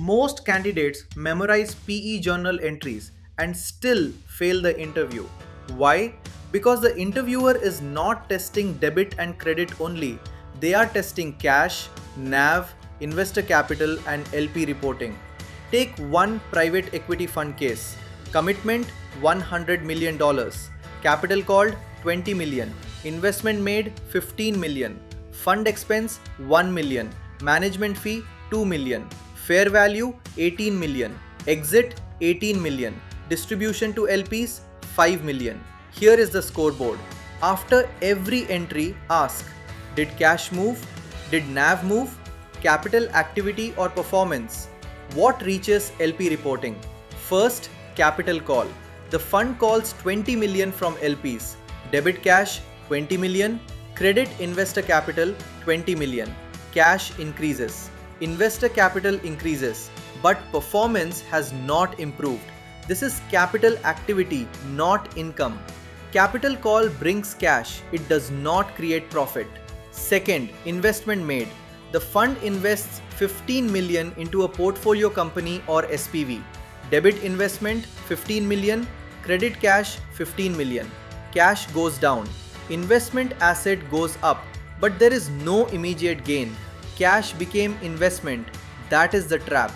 Most candidates memorize PE journal entries and still fail the interview. Why? Because the interviewer is not testing debit and credit only, they are testing cash, NAV, investor capital, and LP reporting. Take one private equity fund case. Commitment $100 million. Capital called 20 million. Investment made 15 million. Fund expense 1 million. Management fee 2 million. Fair value 18 million. Exit 18 million. Distribution to LPs 5 million. Here is the scoreboard. After every entry, ask: did cash move? Did NAV move? Capital activity or performance? What reaches LP reporting? First, capital call. The fund calls 20 million from LPs. Debit cash 20 million. Credit investor capital 20 million. Cash increases. Investor capital increases, but performance has not improved. This is capital activity, not income. Capital call brings cash, it does not create profit. Second, investment made. The fund invests 15 million into a portfolio company or SPV. Debit investment 15 million, credit cash 15 million. Cash goes down. Investment asset goes up, but there is no immediate gain. Cash became investment. That is the trap.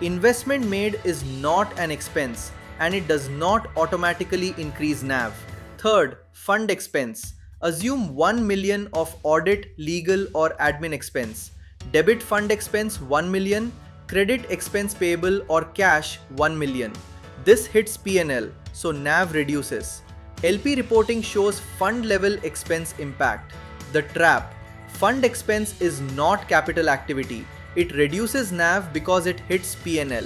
Investment made is not an expense and it does not automatically increase NAV. Third, fund expense. Assume 1 million of audit, legal or admin expense. Debit fund expense 1 million, credit expense payable or cash 1 million. This hits P&L, so NAV reduces. LP reporting shows fund level expense impact. The trap. Fund expense is not capital activity. It reduces NAV because it hits P&L.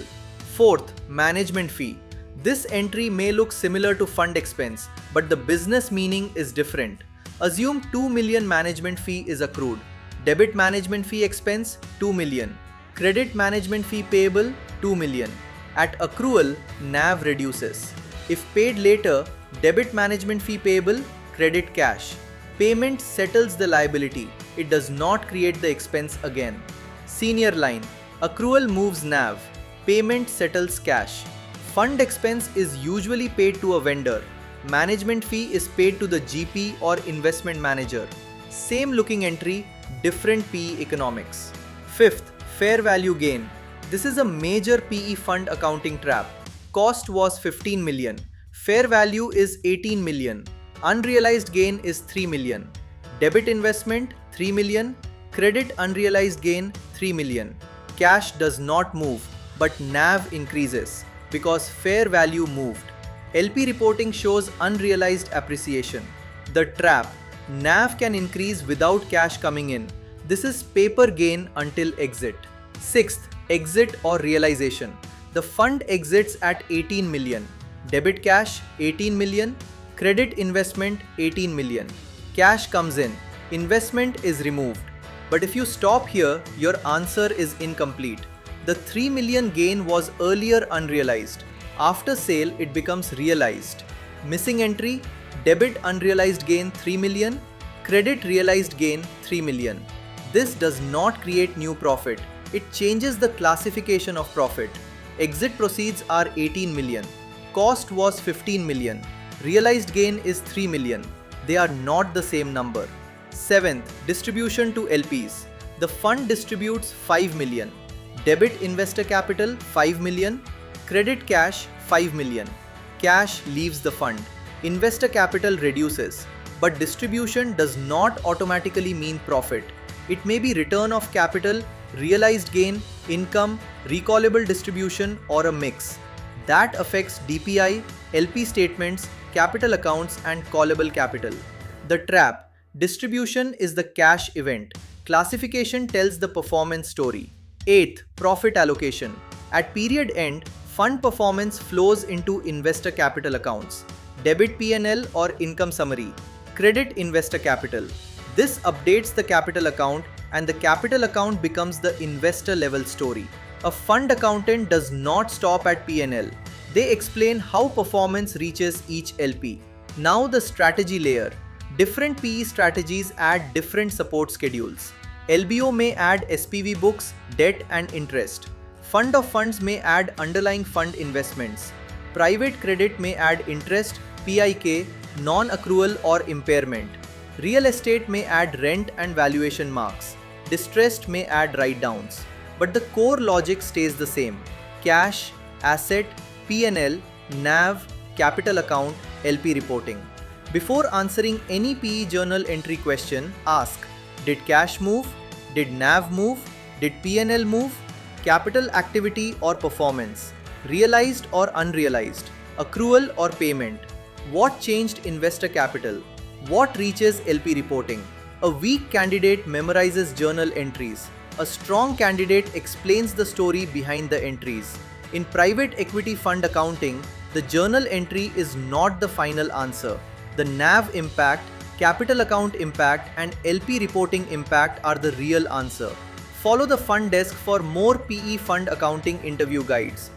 Fourth, management fee. This entry may look similar to fund expense, but the business meaning is different. Assume 2 million management fee is accrued. Debit management fee expense 2 million. Credit management fee payable 2 million. At accrual, NAV reduces. If paid later, debit management fee payable, credit cash. Payment settles the liability. It does not create the expense again. Senior line. Accrual moves NAV. Payment settles cash. Fund expense is usually paid to a vendor. Management fee is paid to the GP or investment manager. Same looking entry, different PE economics. Fifth, fair value gain. This is a major PE fund accounting trap. Cost was 15 million. Fair value is 18 million. Unrealized gain is 3 million. Debit investment 3 million. Credit unrealized gain 3 million. Cash does not move, but NAV increases because fair value moved. LP reporting shows unrealized appreciation. The trap. NAV can increase without cash coming in. This is paper gain until exit. Sixth, exit or realization. The fund exits at 18 million. Debit cash 18 million. Credit investment 18 million. Cash comes in. Investment is removed. But if you stop here, your answer is incomplete. The 3 million gain was earlier unrealized. After sale, it becomes realized. Missing entry: debit unrealized gain 3 million, credit realized gain 3 million. This does not create new profit. It changes the classification of profit. Exit proceeds are 18 million. Cost was 15 million. Realized gain is 3 million. They are not the same number. Seventh, distribution to LPs. The fund distributes 5 million. Debit investor capital 5 million. Credit cash 5 million. Cash leaves the fund. Investor capital reduces. But distribution does not automatically mean profit. It may be return of capital, realized gain, income, recallable distribution, or a mix. That affects DPI, LP statements, capital accounts, and callable capital. The trap. Distribution is the cash event. Classification tells the performance story. Eighth, profit allocation. At period end, fund performance flows into investor capital accounts. Debit P&L or income summary. Credit investor capital. This updates the capital account and the capital account becomes the investor level story. A fund accountant does not stop at P&L. They explain how performance reaches each LP. Now the strategy layer. Different PE strategies add different support schedules. LBO may add SPV books, debt and interest. Fund of funds may add underlying fund investments. Private credit may add interest, PIK, non-accrual or impairment. Real estate may add rent and valuation marks. Distressed may add write-downs. But the core logic stays the same. Cash, asset, P&L, NAV, capital account, LP reporting. Before answering any PE journal entry question, ask, did cash move? Did NAV move? Did P&L move? Capital activity or performance? Realized or unrealized? Accrual or payment? What changed investor capital? What reaches LP reporting? A weak candidate memorizes journal entries. A strong candidate explains the story behind the entries. In private equity fund accounting, the journal entry is not the final answer. The NAV impact, capital account impact, and LP reporting impact are the real answer. Follow the fund desk for more PE fund accounting interview guides.